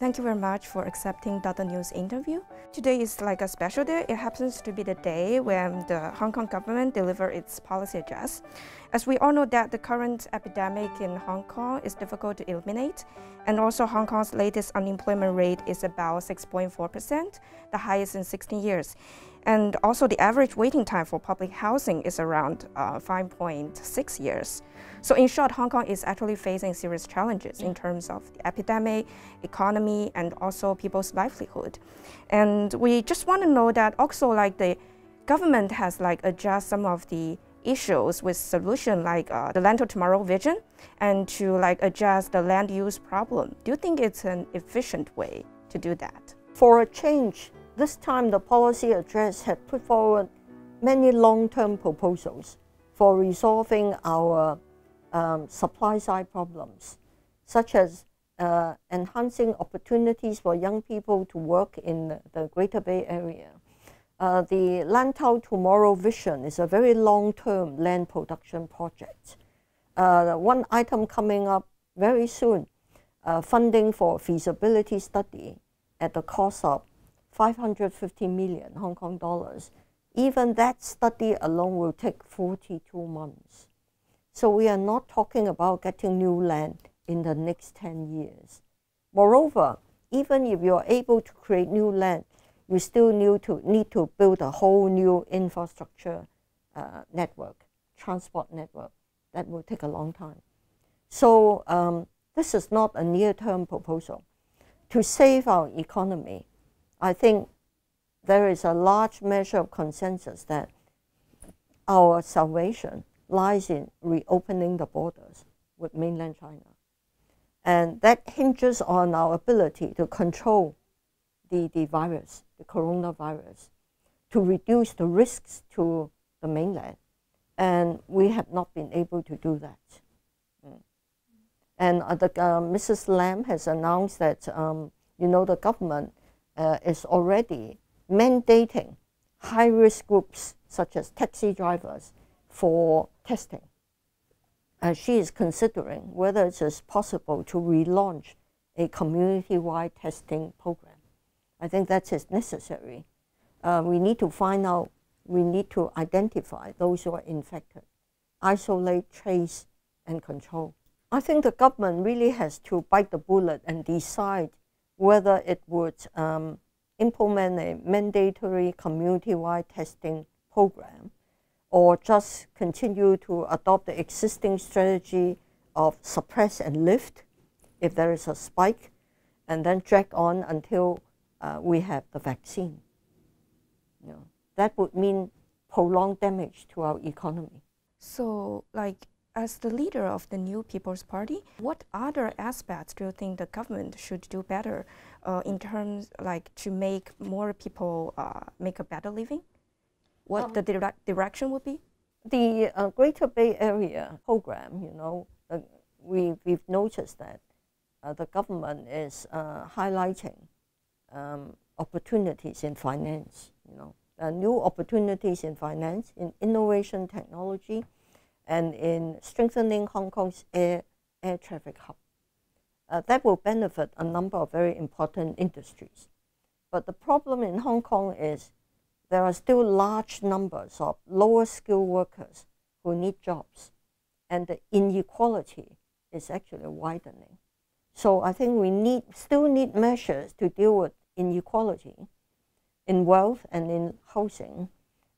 Thank you very much for accepting DotDotNews interview. Today is like a special day. It happens to be the day when the Hong Kong government delivered its policy address. As we all know that the current epidemic in Hong Kong is difficult to eliminate, and also Hong Kong's latest unemployment rate is about 6.4%, the highest in 16 years. And also the average waiting time for public housing is around 5.6 years. So in short, Hong Kong is actually facing serious challenges in terms of the epidemic, economy, and also people's livelihood. And we just want to know that also like the government has like adjust some of the issues with solution like the Lantau Tomorrow Vision and to like adjust the land use problem. Do you think it's an efficient way to do that? For a change, this time the policy address had put forward many long-term proposals for resolving our supply side problems, such as enhancing opportunities for young people to work in the Greater Bay Area. The Lantau Tomorrow Vision is a very long-term land production project. One item coming up very soon, funding for feasibility study at the cost of 550 million Hong Kong dollars. Even that study alone will take 42 months. So we are not talking about getting new land in the next 10 years. Moreover, even if you are able to create new land, you still need to build a whole new infrastructure network, transport network. That will take a long time. So this is not a near-term proposal. To save our economy, I think there is a large measure of consensus that our salvation lies in reopening the borders with mainland China. And that hinges on our ability to control the virus, the coronavirus, to reduce the risks to the mainland. And we have not been able to do that. And Mrs. Lam has announced that, the government is already mandating high-risk groups such as taxi drivers for testing. She is considering whether it is possible to relaunch a community-wide testing program. I think that is necessary. We need to find out, we need to identify those who are infected, isolate, trace, and control. I think the government really has to bite the bullet and decide whether it would implement a mandatory community-wide testing program or just continue to adopt the existing strategy of suppress and lift if there is a spike, and then drag on until we have the vaccine. That would mean prolonged damage to our economy. So, like, as the leader of the New People's Party, what other aspects do you think the government should do better in terms like to make more people make a better living? What the direction would be? The Greater Bay Area program, we've noticed that the government is highlighting opportunities in finance, new opportunities in finance, in innovation technology, and in strengthening Hong Kong's air traffic hub. That will benefit a number of very important industries. But the problem in Hong Kong is there are still large numbers of lower skilled workers who need jobs, and the inequality is actually widening. So I think we still need measures to deal with inequality in wealth and in housing,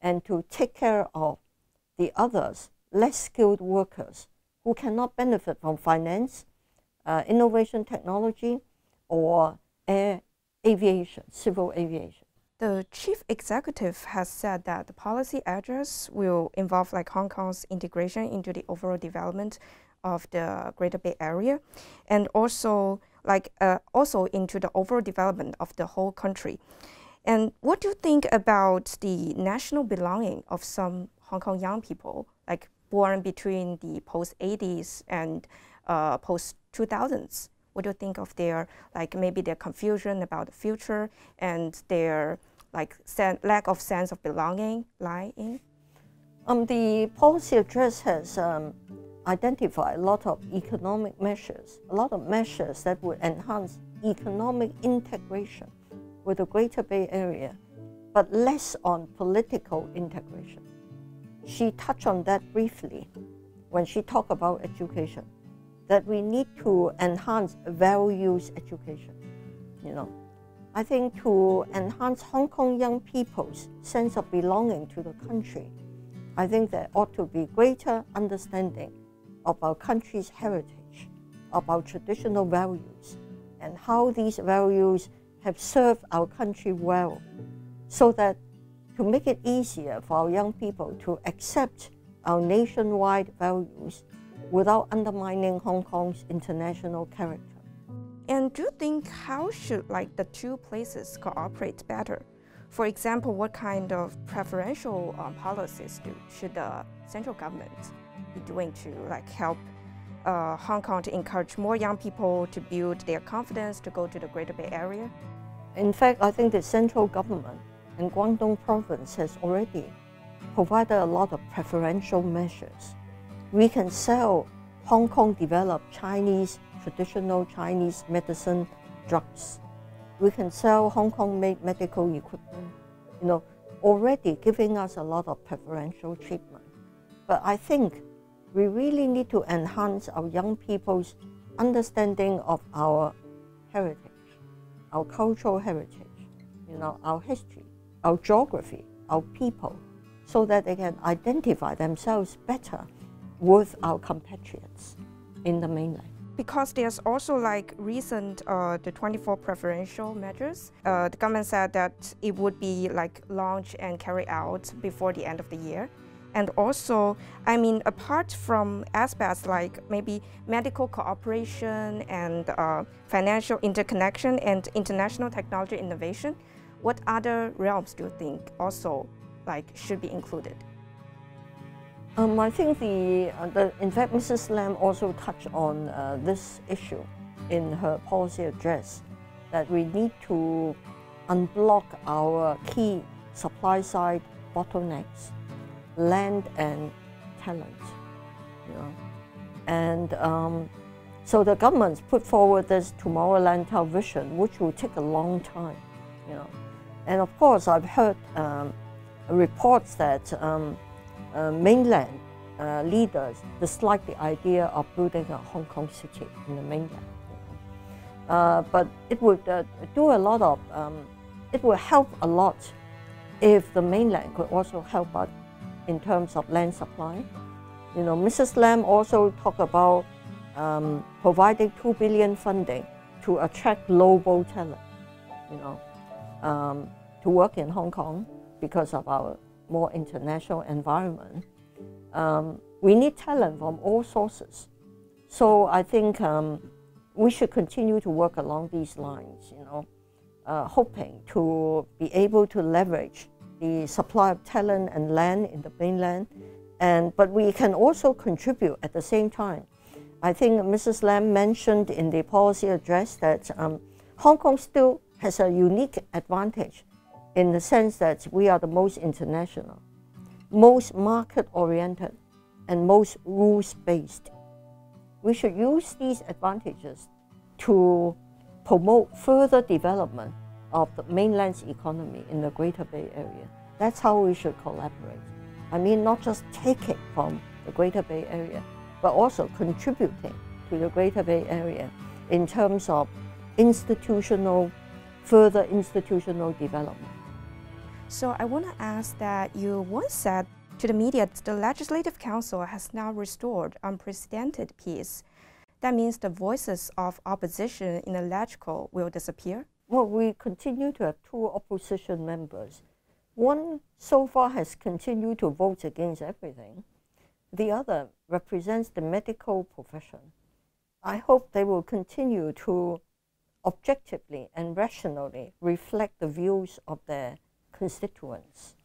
and to take care of the others, less skilled workers who cannot benefit from finance, innovation technology, or aviation, civil aviation. The chief executive has said that the policy address will involve like Hong Kong's integration into the overall development of the Greater Bay Area, and also also into the overall development of the whole country. And what do you think about the national belonging of some Hong Kong young people, like born between the post-80s and post-2000s? What do you think of their, maybe their confusion about the future and their, lack of sense of belonging lie in? The policy address has identified a lot of economic measures, a lot of measures that would enhance economic integration with the Greater Bay Area, but less on political integration. She touched on that briefly when she talked about education, that we need to enhance values education. I think to enhance Hong Kong young people's sense of belonging to the country, I think there ought to be greater understanding of our country's heritage, of our traditional values, and how these values have served our country well, so that to make it easier for our young people to accept our nationwide values without undermining Hong Kong's international character. And do you think how should the two places cooperate better? For example, what kind of preferential policies should the central government be doing to help Hong Kong to encourage more young people to build their confidence to go to the Greater Bay Area? In fact, I think the central government and Guangdong province has already provided a lot of preferential measures. We can sell Hong Kong developed traditional Chinese medicine drugs. We can sell Hong Kong made medical equipment, already giving us a lot of preferential treatment. But I think we really need to enhance our young people's understanding of our heritage, our cultural heritage, our history, our geography, our people, so that they can identify themselves better with our compatriots in the mainland. Because there's also recent the 24 preferential measures. The government said that it would be launched and carried out before the end of the year. And also, apart from aspects like maybe medical cooperation and financial interconnection and international technology innovation, what other realms do you think also should be included? I think in fact, Mrs. Lam also touched on this issue in her policy address, that we need to unblock our key supply side bottlenecks, land and talent. And so the government's put forward this Tomorrow Lantau Vision, which will take a long time. And of course, I've heard reports that mainland leaders dislike the idea of building a Hong Kong city in the mainland. But it would do a lot of, it would help a lot if the mainland could also help us in terms of land supply. Mrs. Lam also talked about providing 2 billion funding to attract global talent, to work in Hong Kong because of our more international environment. We need talent from all sources. So I think we should continue to work along these lines, hoping to be able to leverage the supply of talent and land in the mainland. But we can also contribute at the same time. I think Mrs. Lam mentioned in the policy address that Hong Kong still has a unique advantage in the sense that we are the most international, most market-oriented, and most rules-based. We should use these advantages to promote further development of the mainland's economy in the Greater Bay Area. That's how we should collaborate. Not just take it from the Greater Bay Area, but also contributing to the Greater Bay Area in terms of further institutional development. So I want to ask that you once said to the media the Legislative Council has now restored unprecedented peace. That means the voices of opposition in the LegCo will disappear? Well, we continue to have 2 opposition members. One so far has continued to vote against everything. The other represents the medical profession. I hope they will continue to objectively and rationally reflect the views of their constituents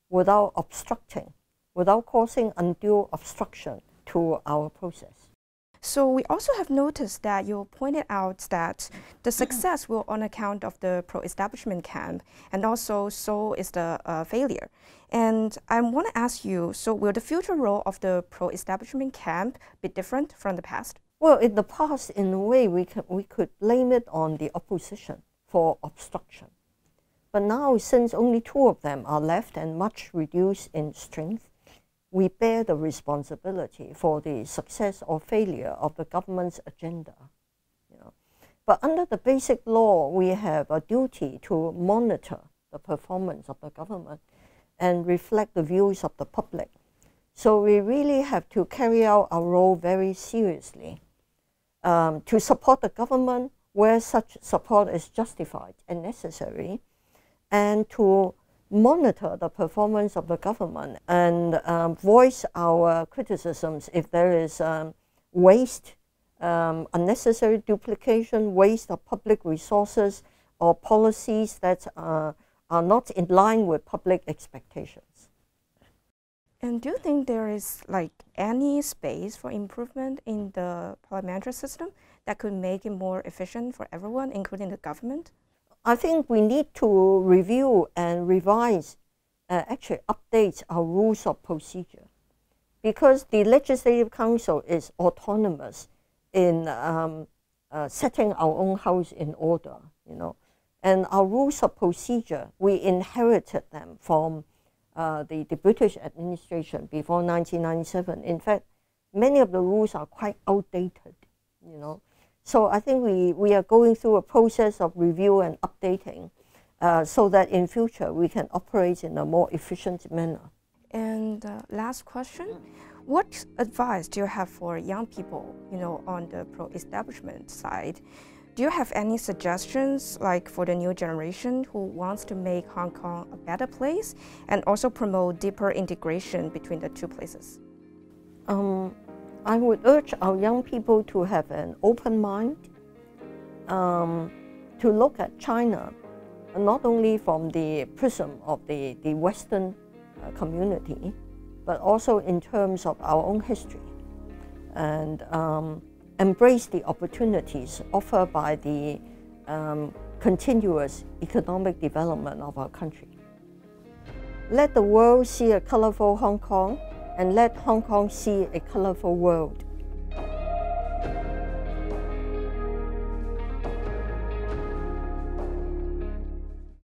without obstructing, without causing undue obstruction to our process. So we also have noticed that you pointed out that the success will on account of the pro-establishment camp, and also so is the failure. And I want to ask you, so will the future role of the pro-establishment camp be different from the past? Well, in the past, in a way, we could blame it on the opposition for obstruction. But now, since only 2 of them are left and much reduced in strength, we bear the responsibility for the success or failure of the government's agenda. But under the basic law, we have a duty to monitor the performance of the government and reflect the views of the public. So we really have to carry out our role very seriously to support the government where such support is justified and necessary, and to monitor the performance of the government and voice our criticisms if there is waste, unnecessary duplication, waste of public resources, or policies that are not in line with public expectations. And do you think there is any space for improvement in the parliamentary system that could make it more efficient for everyone, including the government? I think we need to review and revise, actually update our rules of procedure, because the Legislative Council is autonomous in setting our own house in order, And our rules of procedure, we inherited them from the British administration before 1997. In fact, many of the rules are quite outdated, So I think we are going through a process of review and updating so that in future we can operate in a more efficient manner. And last question, what advice do you have for young people, on the pro-establishment side? Do you have any suggestions for the new generation who wants to make Hong Kong a better place and also promote deeper integration between the 2 places? I would urge our young people to have an open mind, to look at China not only from the prism of the Western community, but also in terms of our own history, and embrace the opportunities offered by the continuous economic development of our country. Let the world see a colorful Hong Kong, and let Hong Kong see a colorful world.